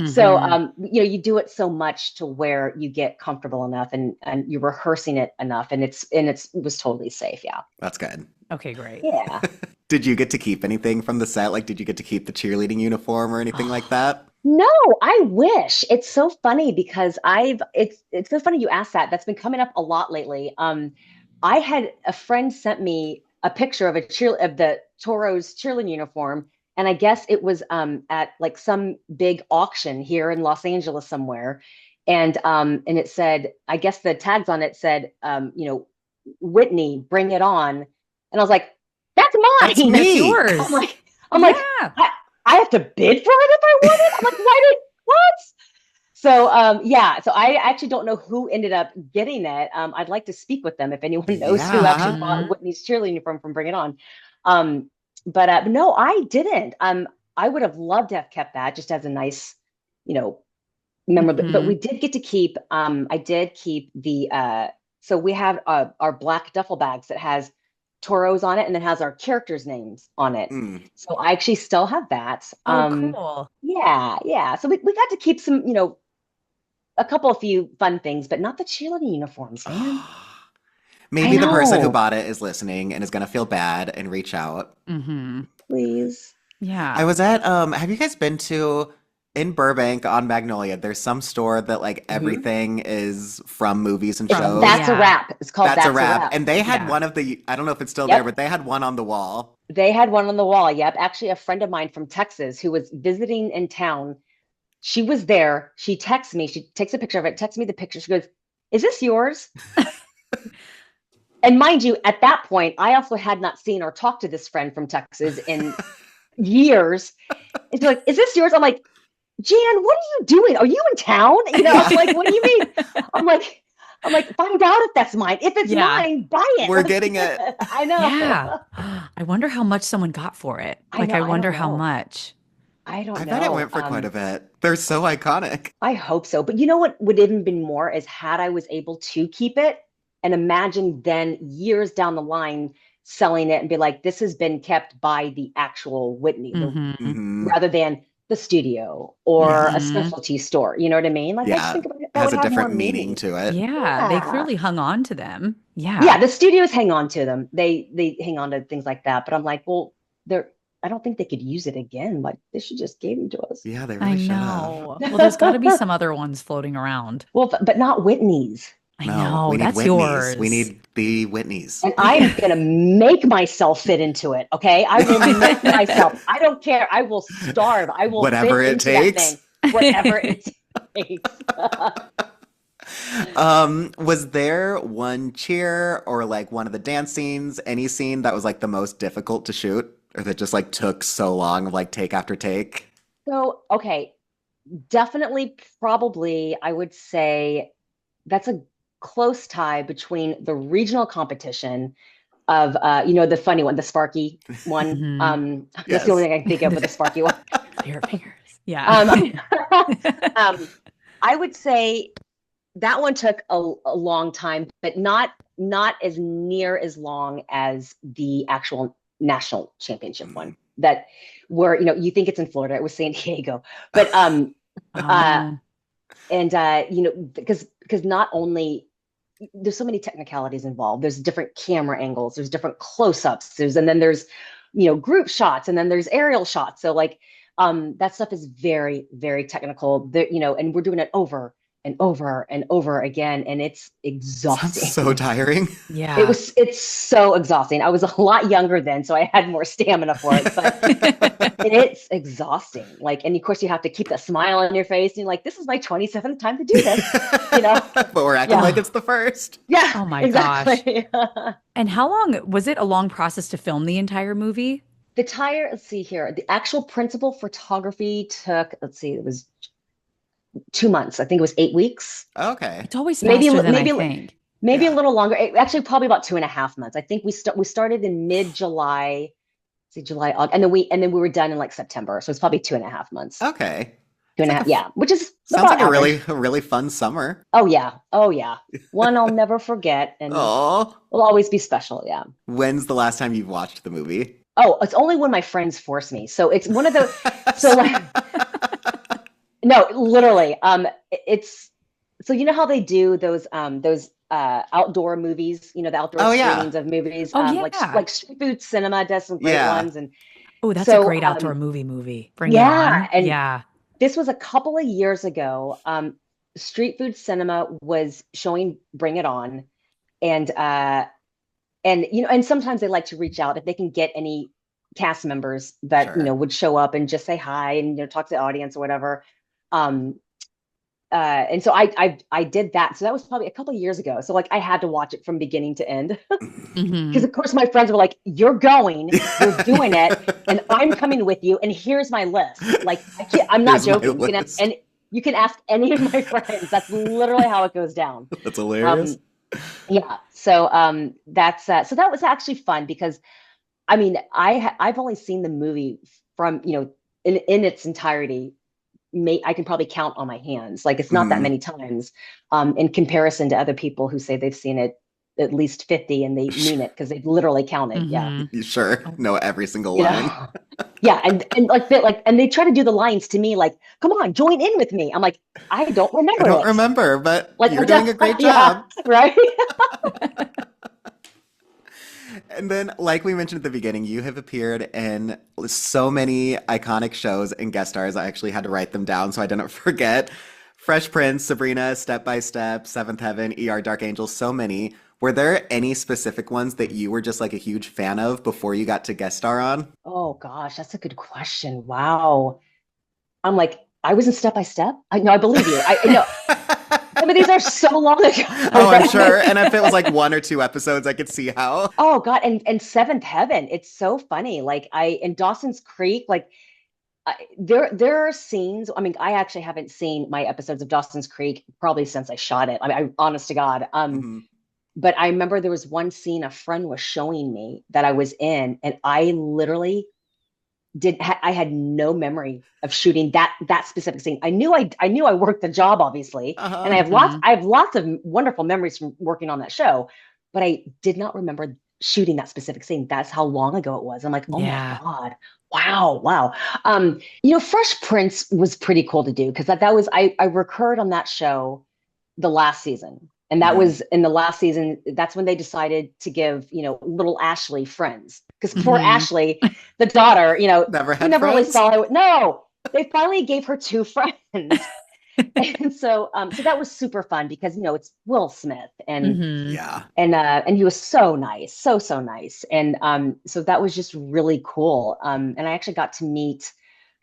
So, Hmm. you do it so much to where you get comfortable enough, and you're rehearsing it enough, and it was totally safe. Yeah. That's good. Okay, great. Yeah. Did you get to keep anything from the set? Like, did you get to keep the cheerleading uniform or anything like that? No, I wish. It's so funny because it's so funny you asked that. That's been coming up a lot lately. I had a friend sent me a picture of the Toro's cheerleading uniform, and I guess it was at like some big auction here in Los Angeles somewhere. And it said, I guess the tags on it said, Whitney, bring it on. And I was like, that's That's mine. That's me. I'm yours. like, I'm like, Yeah. I have to bid for it if I want it. I'm like, what? So yeah, so I actually don't know who ended up getting it. I'd like to speak with them if anyone knows who actually Yeah. bought Hmm. Whitney's cheerleading uniform from Bring It On. Um, but no, I didn't. I would have loved to have kept that just as a nice, you know, memorable. But Hmm. we did get to keep. I did keep the. So we have our black duffel bags that has Toros on it, and then has our characters' names on it. Mm. So I actually still have that. Oh, cool. Yeah, yeah. So we got to keep some, a couple of few fun things, but not the cheerleading uniforms, man. I Maybe the person who know. bought it is listening and is gonna feel bad and reach out. Hmm. Please. I Yeah. was at have you guys been to in Burbank on Magnolia, there's some store that like Mhm. everything is from movies and It's From, shows. That's a yeah. wrap. It's called That's a That's a wrap. Wrap. And they had Yeah. one of the I don't know if it's still there, but Yep. they had one on the wall. They had one on the wall. Yep. Actually, a friend of mine from Texas who was visiting in town, she was there. She texts me. She takes a picture of it, texts me the picture. She goes, "Is this yours?" And mind you, at that point, I also had not seen or talked to this friend from Texas in years. And she's like, "Is this yours?" I'm like, "Jan, what are you doing? Are you in town?" Yeah. I'm like, "What do you mean?" I'm like, I'm like, "Find out if that's mine. If it's Yeah. mine, buy it." We're Like, getting it. I know. Yeah. I wonder how much someone got for it. I Like, know. I I wonder don't how know. much. I don't I bet it know. went for quite a bit. They're so iconic. I hope so. But you know what would even been more is had I was able to keep it and imagine then years down the line selling it and be like, this has been kept by the actual Whitney, the Hmm. Hmm. rather than the studio or a Yes. Hmm. specialty store. You know what I mean? Like I just Yeah. think about it, that Has would a have more different meaning meaning. to it. Yeah. They Yeah. clearly hung on to them. Yeah, Yeah. the studios hang on to them. They hang on to things like that. But I'm like, well, they're I don't think they could use it again. Like they should just gave them to us. Yeah, they I really should have. know. Well, there's got to be some other ones floating around. Well, but not Whitney's. I No, know. we need That's Whitney's. We yours. need the Whitneys. And We I'm gonna make myself fit into it. Okay. I will make myself. I don't care. I will starve. I will Whatever fit it into that takes. thing, whatever it takes. Was there one cheer or like one of the dance scenes, any scene that was like the most difficult to shoot or that just like took so long of like take after take? So, okay, definitely, probably, I would say that's a close tie between the regional competition of, the funny one, the Sparky one. Mhm. That's the only Yes. thing I can think of with the Sparky one. Clear fingers. Yeah. Um, um, I would say that one took a long time, but not as near as long as the actual national championship Mm. one. That where you think it's in Florida, it was San Diego, but uh, Oh. and because not only there's so many technicalities involved. There's different camera angles, there's different close-ups, and then there's group shots, and then there's aerial shots. So like that stuff is very, very technical. There, and we're doing it over and over and over again, and it's Sounds so exhausting. tiring. Yeah. It's so exhausting. I was a lot younger then, so I had more stamina for it, but it's exhausting. Like, and of course you have to keep that smile on your face, and you're like, this is my 27th time to do this, you know? But we're acting like Yeah. it's the first. Yeah, Oh my gosh. exactly. And how long was it a long process to film the entire movie? Let's see here. The actual principal photography took, let's see, it was 2 months. I think it was 8 weeks. Okay. It's always Maybe, faster than I maybe, think. maybe a Yeah. little longer. Actually, probably about 2.5 months. I think we started in mid-July, see July, August, and then we were done in like September. So it's probably 2.5 months. Okay. Two It's and a like half, yeah, which is sounds about like average. a really fun summer. Oh yeah. Oh yeah. One I'll never forget and Oh. will always be special. Yeah. When's the last time you've watched the movie? Oh, it's only when my friends force me. So it's one of the so like no, literally. It's so you know how they do those outdoor movies, the outdoor Oh yeah. screenings of movies, Oh like yeah. Street Food Cinema does some great Yeah. ones, and Oh, that's a so great outdoor movie. Bring It yeah, On. and Yeah. this was a couple of years ago. Street Food Cinema was showing Bring It On, and and sometimes they like to reach out if they can get any cast members that Sure. would show up and just say hi and talk to the audience or whatever. Um, and so I did that. So that was probably a couple of years ago. So like I had to watch it from beginning to end because Hmm. of course my friends were like, "You're going, you're doing it, and I'm coming with you, and here's my list." Like I'm not Here's my joking. list. You can ask any of my friends. That's literally how it goes down. That's hilarious. Um, yeah. So so that was actually fun because I mean I've only seen the movie from in its entirety. I can probably count on my hands. Like it's not that Mhm. many times, in comparison to other people who say they've seen it at least 50 and they mean it because they've literally counted. Yeah. Hmm. You sure know every single You line? know? Yeah. And and they try to do the lines to me like, come on, join in with me. I'm like, I don't I remember don't it. remember, but Like you're doing a great yeah, job. right. And then, like we mentioned at the beginning, you have appeared in so many iconic shows and guest stars. I actually had to write them down so I didn't forget. Fresh Prince, Sabrina, Step by Step, Seventh Heaven, ER, Dark Angel, so many. Were there any specific ones that you were just like a huge fan of before you got to guest star on? Oh gosh, that's a good question. Wow. I'm like, I was in Step by Step. I know, I believe you. I know. I mean, these are so long ago, Oh, I'm sure. right? And if it was like 1 or 2 episodes, I could see how. Oh God, and Seventh Heaven. It's so funny. Like I in Dawson's Creek, like there are scenes. I mean, I actually haven't seen my episodes of Dawson's Creek probably since I shot it. I mean, honest to God. Mhm. But I remember there was one scene a friend was showing me that I was in, and I literally I had no memory of shooting that specific scene. I knew I worked the job obviously, and Uh-huh. I have lots of wonderful memories from working on that show, but I did not remember shooting that specific scene. That's how long ago it was. I'm like, oh my Yeah. God. Wow, wow. Fresh Prince was pretty cool to do because that was I recurred on that show the last season. And that Mhm. was in the last season. That's when they decided to give, little Ashley friends. Because poor Hmm. Ashley, the daughter, Never we had never really friends? saw her. No, they finally gave her two friends. And so that was super fun because, it's Will Smith Hmm. Yeah. and he was so nice, so nice. And so that was just really cool. And I actually got to meet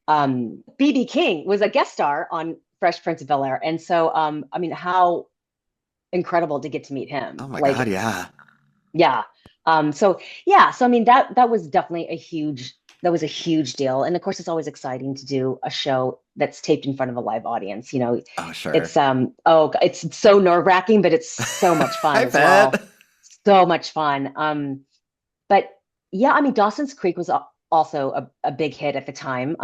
BB King was a guest star on Fresh Prince of Bel-Air. And so, I mean, how incredible to get to meet Oh him. my God, Like, yeah. yeah. So yeah, so I mean that was definitely a huge deal. And of course it's always exciting to do a show that's taped in front of a live audience. Oh, It's sure. it's so nerve-wracking, but it's so much fun I as well. bet. So much fun. But yeah, I mean Dawson's Creek was also a big hit at the time.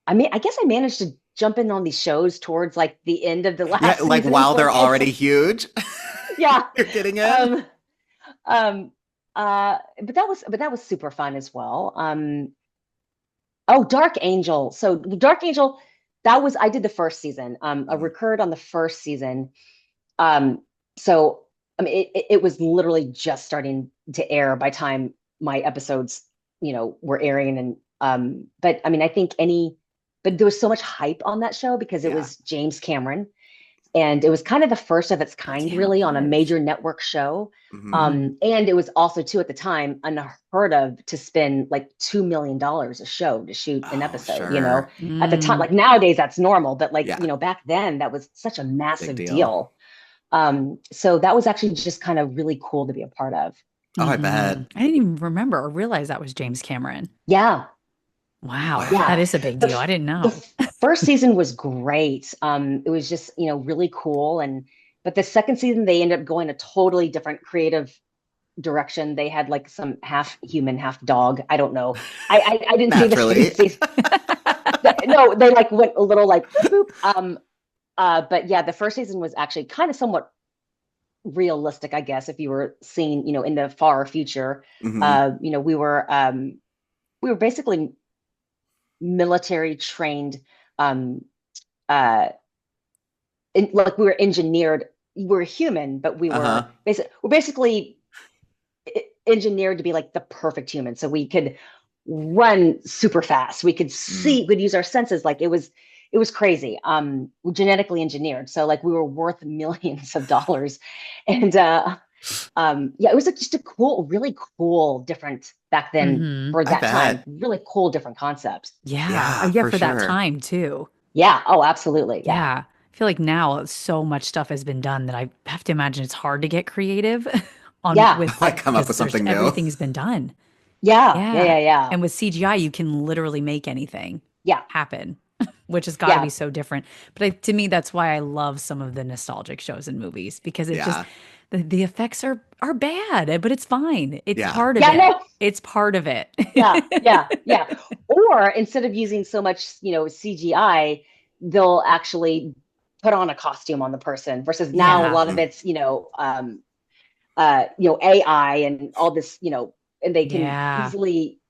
I mean, I guess I managed to jump in on these shows towards like the end of the Yeah, last like season. while So they're it's already huge, yeah. you're getting in. Um, um, but that was super fun as well. Oh, Dark Angel. So Dark Angel, that was I did the first season. I Mhm. recurred on the first season. Um, so I mean, it was literally just starting to air by time my episodes, were airing. And but I mean, but there was so much hype on that show because it Yeah. was James Cameron. And it was kind of the first of its Oh, kind, yeah, it really, on a was. major network show. Hmm. And it was also, too, at the time, unheard of to spend like $2 million a show to shoot an Oh, episode, sure. at the time. Mm. Like nowadays, that's normal, but like, Yeah, back then, that was such a big massive deal. deal. So that was actually just kind of really cool to be a part of. Oh, I bet. I didn't even remember or realize that was James Cameron. Yeah. Wow, Yeah. that Wow. is a big The deal. I didn't the know. first season was great. It was just, really cool. But the second season, they ended up going a totally different creative direction. They had like some half human, half dog. I don't know. I didn't see the second Naturally. season. No, they like went a little like boop, boop. But yeah, the first season was actually kind of somewhat realistic, I guess, if you were seeing, in the far future. Hmm. We were basically military trained, um uh like we were engineered. We were human, but Uh-huh. we're basically engineered to be like the perfect human. So we could run super fast. We could Mm. see, we'd use our senses. Like it was crazy. We're genetically engineered. So like we were worth millions of dollars. And yeah, it was like just a cool, really cool, different back then Hmm. for I that time. bet. Really cool, different concepts. Yeah. Yeah, Yeah, for for that sure. time too. Yeah. Oh, absolutely. Yeah. Yeah. I feel like now so much stuff has been done that I have to imagine it's hard to get creative on Yeah. with Like like come up because with there's something new. everything's been done. Yeah. Yeah. Yeah. Yeah. Yeah. And with CGI, you can literally make anything Yeah. happen, which has got to be Yeah. so different. But to me, that's why I love some of the nostalgic shows and movies because it just Yeah. the effects are bad, but it's fine. It's Yeah. part of Yeah. it. No. It's part of it. Yeah. Yeah. Yeah. Or instead of using so much, CGI, they'll actually put on a costume on the person versus now a Yeah. lot of Hmm. it's, AI and all this, and they can Yeah. easily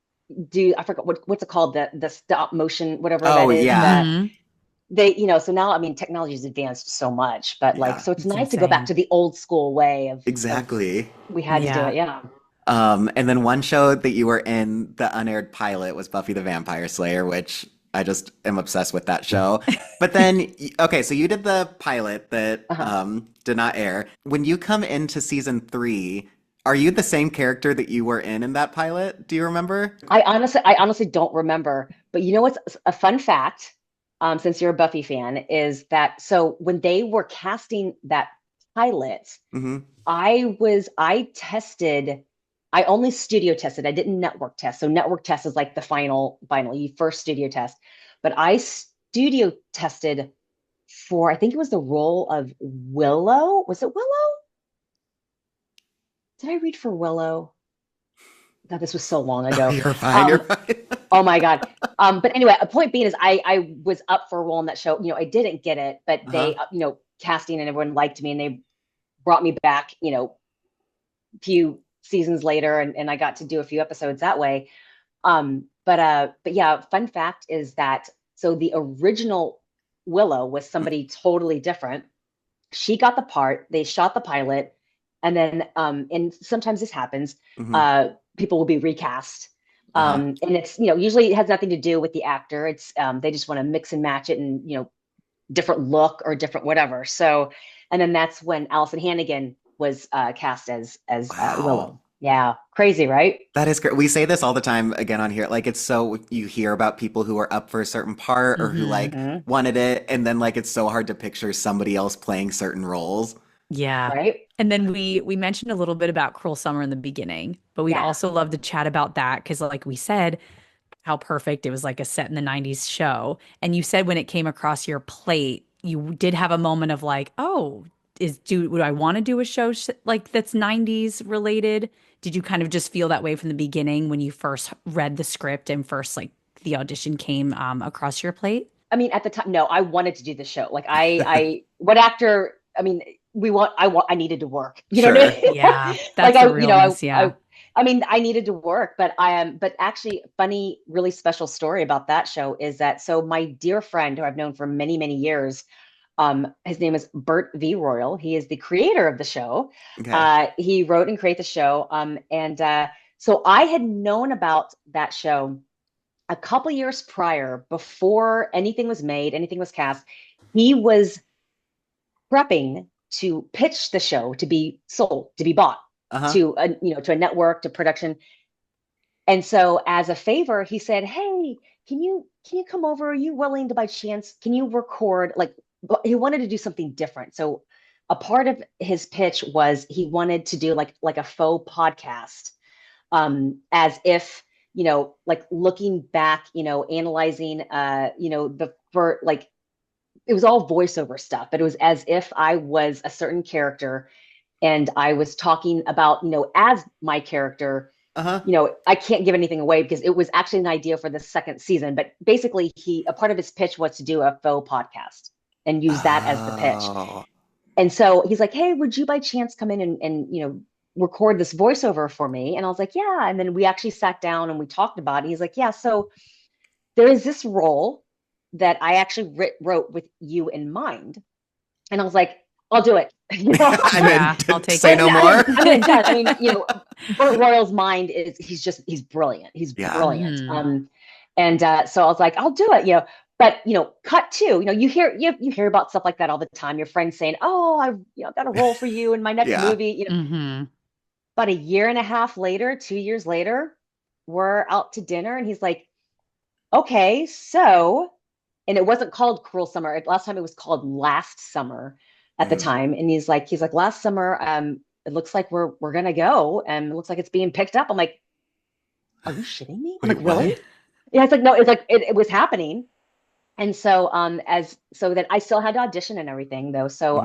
do, I forgot what's it called, the stop motion, whatever that Oh, is, yeah. that Hmm. so now, I mean, technology has advanced so much, but like, Yeah. so it's It's nice to go back insane. to the old school way of Exactly. we had to do Yeah. it. Yeah. And then one show that you were in, the unaired pilot, was Buffy the Vampire Slayer, which I just am obsessed with that show. But then, okay, so you did the pilot that Uh-huh. did not air. When you come into season three, are you the same character that you were in that pilot? Do you remember? I honestly don't remember, but you know what's a fun fact, since you're a Buffy fan, is that so when they were casting that pilot, Hmm. I tested, I only studio tested. I didn't network test. So network test is like the final, you first studio test. But I studio tested for, I think it was the role of Willow. Was it Willow? Did I read for Willow? God, this was so long Oh, ago. you're fine. You're Um, fine. Oh my God. But anyway, a point being is I was up for a role in that show. I didn't get it, but Uh-huh. they, casting and everyone liked me and they brought me back, a few seasons later and I got to do a few episodes that way. But yeah, fun fact is that so the original Willow was somebody totally different. She got the part, they shot the pilot, and then and sometimes this happens, Hmm. uh people will be recast. Uh-huh. And it's, usually it has nothing to do with the actor. It's they just want to mix and match it and, different look or different whatever. So, and then that's when Allison Hannigan was cast as Wow. Willow. Yeah, crazy, right? That is great. We say this all the time again on here. Like it's so you hear about people who are up for a certain part or who Hmm. like Hmm. wanted it, and then like it's so hard to picture somebody else playing certain roles. Yeah. Right? And then we mentioned a little bit about Cruel Summer in the beginning, but we'd Yeah. also love to chat about that because like we said, how perfect it was like a set in the 90s show. And you said when it came across your plate, you did have a moment of like, oh, do I want to do a show like that's 90s related? Did you kind of just feel that way from the beginning when you first read the script and first like the audition came across your plate? I mean, at the time, no, I wanted to do the show. Like what actor, I mean, I needed to work. You know what I Sure. mean? Yeah, Like that's the realness. Yeah. I mean, I needed to work, but I am, but actually funny, really special story about that show is that, so my dear friend who I've known for many, many years, his name is Bert V. Royal. He is the creator of the show. Okay. He wrote and created the show. And so I had known about that show a couple years prior, before anything was made, anything was cast. He was prepping to pitch the show to be sold, to be bought to a, to a network, to production. And so as a favor, he said, "Hey, can you come over? Are you willing to, by chance, can you record?" Like, he wanted to do something different. So a part of his pitch was he wanted to do like a faux podcast, as if, like looking back, analyzing, for like, it was all voiceover stuff, but it was as if I was a certain character and I was talking about, as my character. I can't give anything away because it was actually an idea for the second season. But basically, a part of his pitch was to do a faux podcast and use that as the pitch. And so he's like, "Hey, would you by chance come in and record this voiceover for me?" And I was like, "Yeah." And then we actually sat down and we talked about it. He's like, "Yeah, so there is this role that I actually wrote with you in mind." And I was like, "I'll do it." I'll take say it. no more. I mean, Burt Royal's mind he's brilliant. He's brilliant. And so I was like, "I'll do it," But cut to, you hear about stuff like that all the time. Your friends saying, "Oh, I've got a role for you in my next movie." About a year and a half later, 2 years later, we're out to dinner, and he's like, "Okay, so," and it wasn't called Cruel Summer. Last time it was called Last Summer at the time. And he's like, "Last summer, it looks like we're gonna go, and it looks like it's being picked up." I'm like, "Are you shitting me?" I'm Wait, like, "Really?" what? Yeah, it's like, no, it's like it was happening. And so so then I still had to audition and everything though. So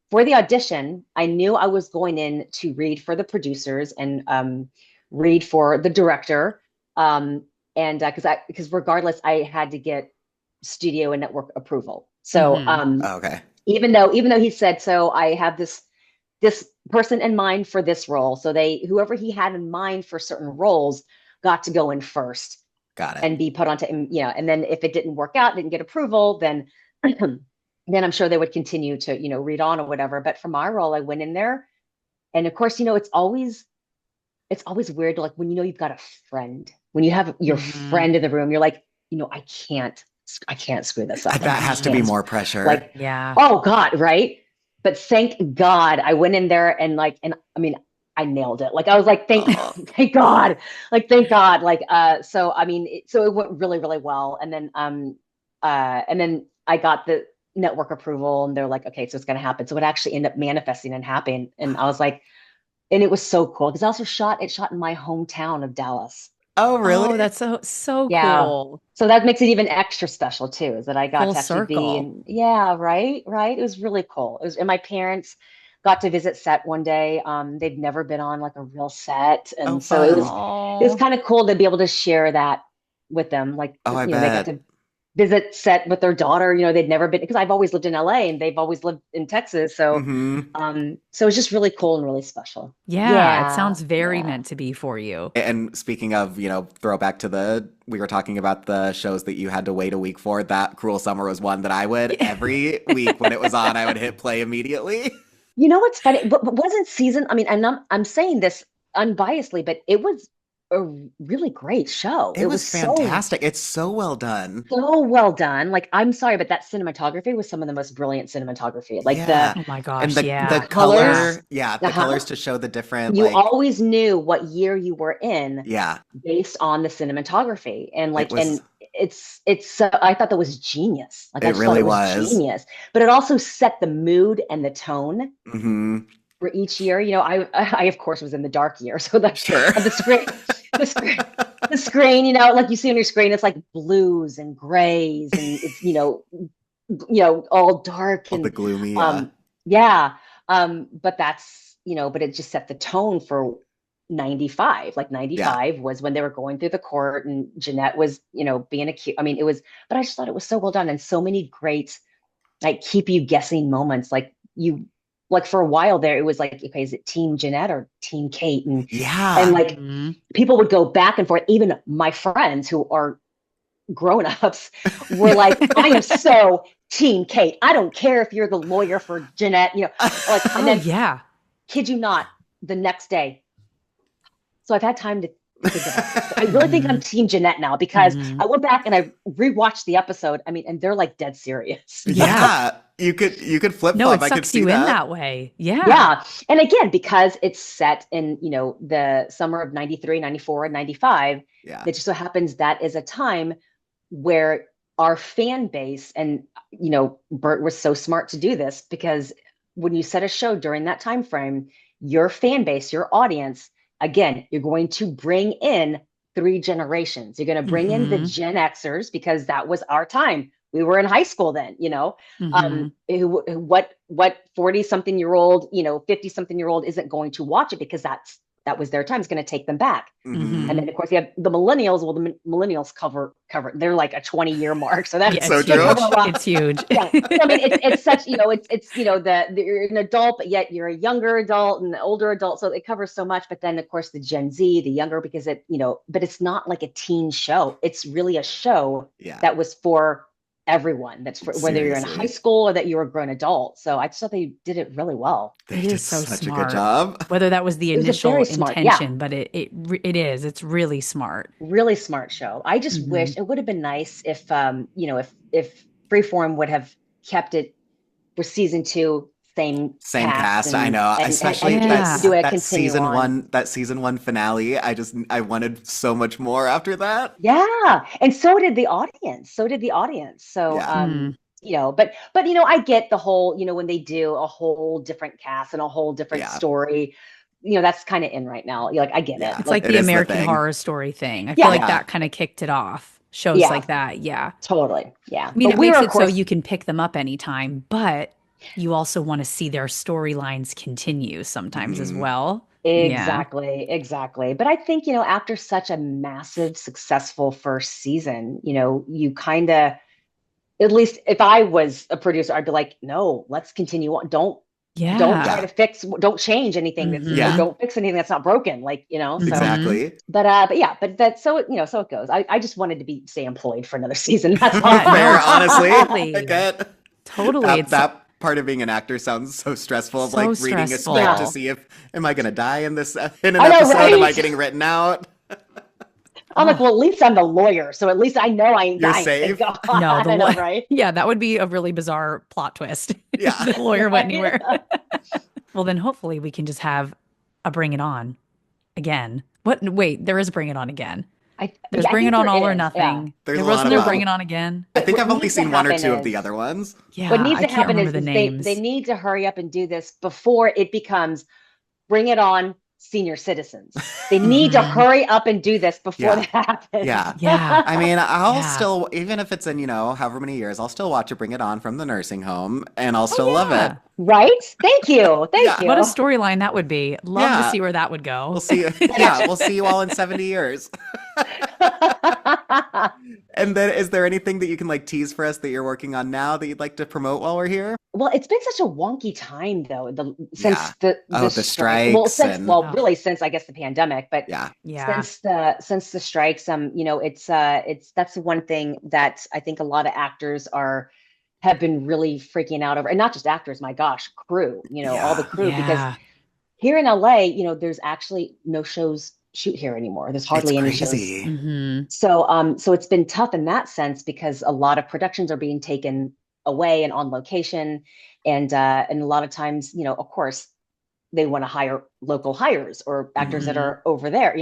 for the audition, I knew I was going in to read for the producers and read for the director. And because regardless, I had to get studio and network approval. So Okay. even though he said, "So I have this person in mind for this role," so whoever he had in mind for certain roles got to go in first. Got it. And be put onto, and then if it didn't work out, didn't get approval, then then I'm sure they would continue to, read on or whatever. But for my role, I went in there, and of course, it's always weird, like when you've got a friend, when you have your friend in the room, you're like, I can't screw this up. That has to be more pressure. Like, oh God, right? But thank God I went in there and I mean, I nailed it. Like, I was like, thank God, thank God. So, I mean, so it went really, really well. And then I got the network approval, and they're like, "Okay, so it's going to happen." So it actually ended up manifesting and happening. And I was like, and it was so cool because I also shot in my hometown of Dallas. Oh, really? Oh, that's so Yeah. cool. So that makes it even extra special too, is that I got Full to actually circle. right. It was really cool. And my parents got to visit set one day. They've never been on like a real set. And so it was kind of cool to be able to share that with them. Like, I they got bet. to visit set with their daughter. They'd never been, because I've always lived in LA and they've always lived in Texas. So, so it's just really cool and really special. Yeah, it sounds very meant to be for you. And speaking of, throwback to we were talking about the shows that you had to wait a week for. That Cruel Summer was one that I would, every week when it was on, I would hit play immediately. You know what's funny? But wasn't season? I mean, and I'm saying this unbiasedly, but it was a really great show. It was fantastic. It's so well done. So well done. Like, I'm sorry, but that cinematography was some of the most brilliant cinematography. Like oh my gosh, and the colors, the colors to show the different. You always knew what year you were in. Yeah, based on the cinematography, and it's I thought that was genius. Like, it really was genius, but it also set the mood and the tone. For each year, I of course was in the dark year, so that's sure. the screen, like you see on your screen, it's like blues and grays, and it's all dark and all the gloomy. But that's but it just set the tone for 95. Like 95 was when they were going through the court, and Jeanette was being accused. I mean, it was, but I just thought it was so well done, and so many great keep you guessing moments. Like for a while there, it was like, okay, is it Team Jeanette or Team Kate? And people would go back and forth. Even my friends who are grown-ups were like, "I am so Team Kate. I don't care if you're the lawyer for Jeanette." And then, kid you not, the next day. So I've had time to think about this. I really think I'm Team Jeanette now, because I went back and I rewatched the episode. I mean, and they're like dead serious. Yeah. you could flip No, flop. it I could sucks see you in that. that way. Yeah. Yeah. And again, because it's set in, the summer of 93, 94, and 95, Yeah. it just so happens that is a time where our fan base, and, Bert was so smart to do this, because when you set a show during that time frame, your fan base, your audience, again, you're going to bring in three generations. You're going to bring in the Hmm. Gen Xers, because that was our time. We were in high school then, Hmm. what 40 something year old, 50 something year old isn't going to watch it, because that was their time. It's going to take them back. Hmm. And Hmm. then of course you have the millennials. Well, the millennials cover they're like a 20-year mark, so Yeah, It's that's so it's they true. cover a huge. lot. It's huge. Yeah, I mean, it's such, it's you're an adult, but yet you're a younger adult and an older adult, so it covers so much. But then of course the Gen Z, the younger, because but it's not like a teen show. It's really a show Yeah. that was for everyone. That's for whether you're in high Seriously. school or that you're a grown adult. So I just thought they did it really well. They It did is so such a good smart. job. Whether that was the It was a initial very smart, yeah, intention, but it is. It's really smart. really smart show. I just Hmm. wish it would have been nice if if Freeform would have kept it for season two, same Same cast, cast, I and know. and Especially Yeah. do a that continue season on. one that season one finale. I wanted so much more after that. Yeah, and so did the audience. So did the audience. So Yeah. Hmm. but I get the whole, when they do a whole different cast and a whole different Yeah. story, that's kind of in right now. You're like, I get it. Yeah. It's like Like, It the is the American thing. Horror Story thing. I feel yeah, like Yeah. that kind of kicked it off. Shows yeah, like that. Yeah. totally. Yeah. I mean, But it we makes were, of it so course, you can pick them up anytime, but you also want to see their storylines continue sometimes as Hmm. well. Yeah. exactly, exactly. But I think, after such a massive, successful first season, you kind of, at least if I was a producer, I'd be like, no, let's continue on. Don't Yeah. try Yeah. to fix, don't change anything or Yeah. Hmm. don't fix anything that's not broken. Like, so, Hmm. Exactly. but yeah, but that, so, so it goes. I just wanted to stay employed for another season. That's Yeah, no, Fair, honestly. I totally. get Totally. that part of being an actor sounds so stressful of So like reading a script to Yeah. stressful. see if am I gonna die in this in an I know, episode? Am I right? getting written out? I'm like, Oh, well, at least I'm the lawyer. So at least I know I ain't You're dying. Thank safe. God. no, the I know, lawyer. right? Yeah, that would be a really bizarre plot twist if Yeah. the lawyer went Right? anywhere. Well, then hopefully we can just have a Bring It On again. What? Wait, there is Bring It On again. There's Yeah, I Bring It think On there All or is. Yeah. Nothing. There's There a lot wasn't of there There, Bring them. It On again. I think what I've only needs to seen one or happen two of the is other ones. what Yeah, needs I to can't happen remember is, the they names. need to hurry up and do this before it becomes Bring It On senior citizens. They need to Hmm. hurry up and do this before Yeah. that happens. Yeah. Yeah, I mean, I'll yeah. still, even if it's in, however many years, I'll still watch it Bring It On from the nursing home and I'll still Oh love it. yeah. Right? Thank you. Thank Yeah. What a you. storyline that would be. Love to Yeah. see where that would We'll go. see. Yeah. We'll see you all in 70 years. And then is there anything that you can like tease for us that you're working on now that you'd like to promote while we're here? Well, it's been such a wonky time though, Yeah. since the Oh, the strike. Well, strikes and Oh, really since, I guess, the pandemic, but yeah. yeah. since the strikes, it's that's the one thing that I think a lot of actors have been really freaking out over, and not just actors, my gosh, crew, all the Yeah. crew, because Yeah. here in LA, there's actually no shows shoot here anymore. There's It's hardly any shows. crazy. Hmm. So it's been tough in that sense, because a lot of productions are being taken away and on location, and a lot of times, of course, they want to hire local hires or actors that Hmm. are over there.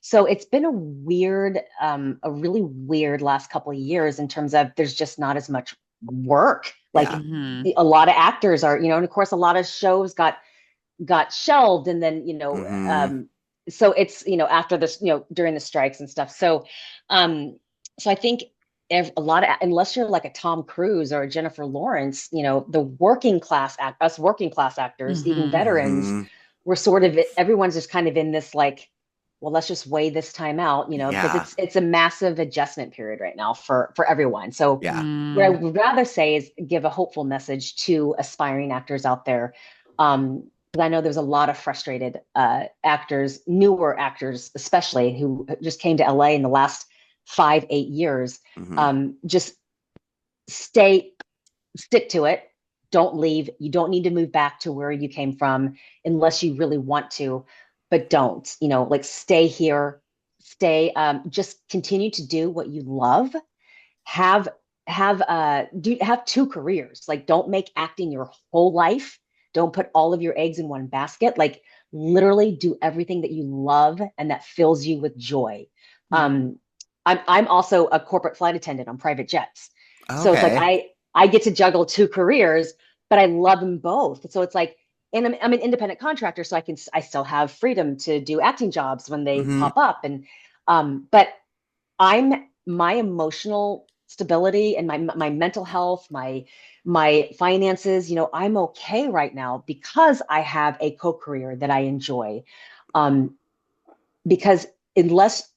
So it's been a really weird last couple of years, in terms of there's just not as much work. Like, Yeah. Hmm. a lot of actors are, and of course a lot of shows got shelved, and then, Hmm. so it's, after this, during the strikes and stuff. So I think a lot of, unless you're like a Tom Cruise or a Jennifer Lawrence, the working class actors, even Hmm. veterans, Hmm. we're sort of, everyone's just kind of in this like, well, let's just weigh this time out, because Yeah. it's a massive adjustment period right now for everyone. So Yeah. what I Hmm. would rather say is give a hopeful message to aspiring actors out there. Because I know there's a lot of frustrated actors, newer actors especially, who just came to LA in the last 5, 8 years. Hmm. Just stick to it. Don't leave. You don't need to move back to where you came from unless you really want to, but don't, like, stay here, just continue to do what you love. Have have two careers. Like, don't make acting your whole life. Don't put all of your eggs in one basket. Like, literally do everything that you love and that fills you with joy. Mm. Um, I'm also a corporate flight attendant on private jets. So it's like Okay. I get to juggle two careers, but I love them both. So it's like, and I'm an independent contractor, so I still have freedom to do acting jobs when they Hmm. pop up. And but I'm my emotional stability and my mental health, my finances, I'm okay right now because I have a co-career that I enjoy. Um, because unless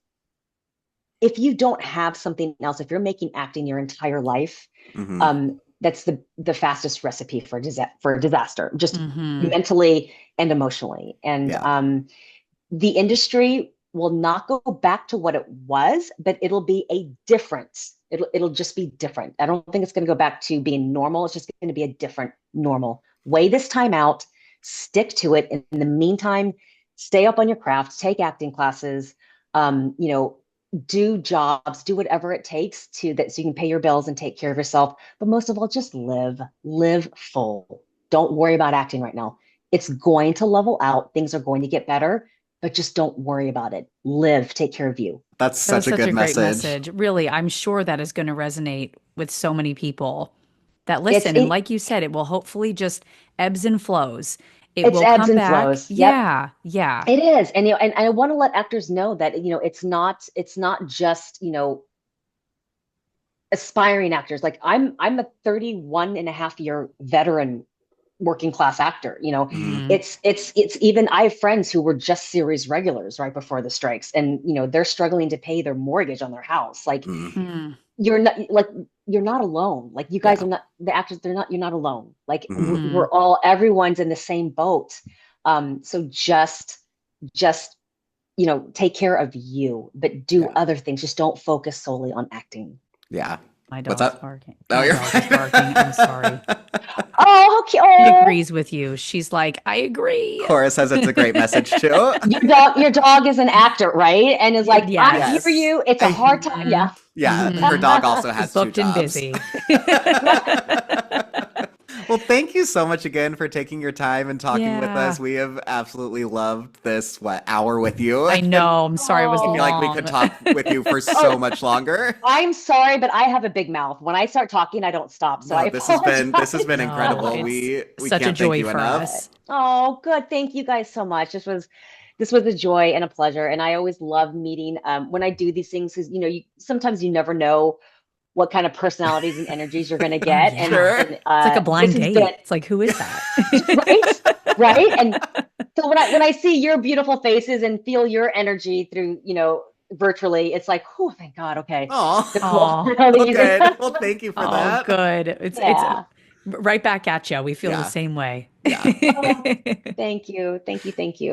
if you don't have something else, if you're making acting your entire life, Hmm. that's the fastest recipe for disaster, just Hmm. mentally and emotionally. And Yeah. the industry will not go back to what it was, but it'll be a difference. It'll just be different. I don't think it's going to go back to being normal. It's just going to be a different normal. Weigh this time out, stick to it. In the meantime, stay up on your craft, take acting classes, do jobs, do whatever it takes to that so you can pay your bills and take care of yourself. But most of all, just live full. Don't worry about acting right now. It's going to level out. Things are going to get better, but just don't worry about it. Live, take care of you. That's That was such a such good a great message. message. Really, I'm sure that is going to resonate with so many people that It's listen. And it, like you said, it will hopefully just ebbs and flows. It it's will ebbs come and back. flows. Yep. Yeah, yeah. It is. And and I want to let actors know that, it's not just, aspiring actors. Like I'm a 31 and a half year veteran working class actor. Hmm. Hmm. It's even I have friends who were just series regulars right before the strikes, and they're struggling to pay their mortgage on their house. Like, Hmm. Hmm. you're not like you're not alone. Like, you guys Yeah. are not the actors. You're not alone. Like, Hmm. Hmm. everyone's in the same boat. So just take care of you, but do Yeah. other things. Just don't focus solely on acting. Yeah. My What's dog's up? barking. Oh, My you're dog is barking. I'm sorry. fine. Oh, okay. She Oh, agrees with you. She's like, I agree. Cora says it's a great message too. your dog is an actor, right? And is like, I hear Yes. you. It's a I hard time. Hmm. Yeah. Yeah, her Hmm. dog also has two Booked and jobs. busy. Well, thank you so much again for taking your time and talking with us. Yeah. We have absolutely loved this, hour with you. I And know. I'm sorry it was I Oh, feel like we could long. talk with you for so oh, much longer. I'm sorry, but I have a big mouth. When I start talking, I don't stop. So I No, this has been apologize. No, incredible. it's We such a can't thank joy you for enough. us. Oh, good. Thank you guys so much. This was a joy and a pleasure. And I always love meeting when I do these things, because sometimes you never know what kind of personalities and energies you're going to Oh, get. And yeah. Sure. and It's like a this blind has been date. It's like, who is that? right, right. And so when I see your beautiful faces and feel your energy through, virtually, it's like, oh, thank God. Okay, Oh, Nicole, Oh, well, really easy. good. Well, thank you for oh, that. good. It's Yeah. right back at you. We feel the Yeah. same way. Yeah. Oh, thank you. Thank you. Thank you.